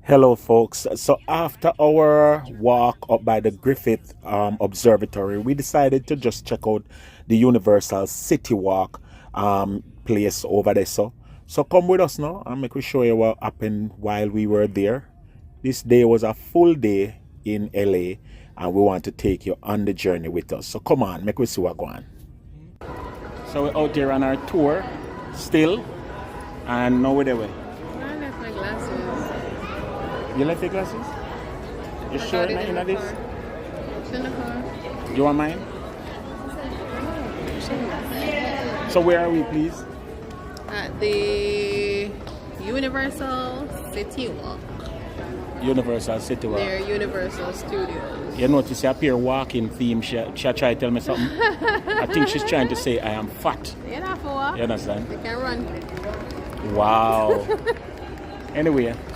Hello, folks. So, after our walk up by the Griffith Observatory, we decided to just check out the Universal City Walk place over there. So come with us now and make we show you what happened while we were there. This day was a full day in LA, and we want to take you on the journey with us. So, come on, make we see what going on. So, we're out here on our tour still, and now we're there. I left my glasses. You left your glasses? You sure Got it not in in the this? car. It's in the car. You want mine? So where are we, please? At the Universal City Walk. Universal City Walk. Near Universal Studios. You notice you appear walking theme. She try to tell me something. I think she's trying to say I am fat. You're not for what? You understand? You can run. Wow. Anyway,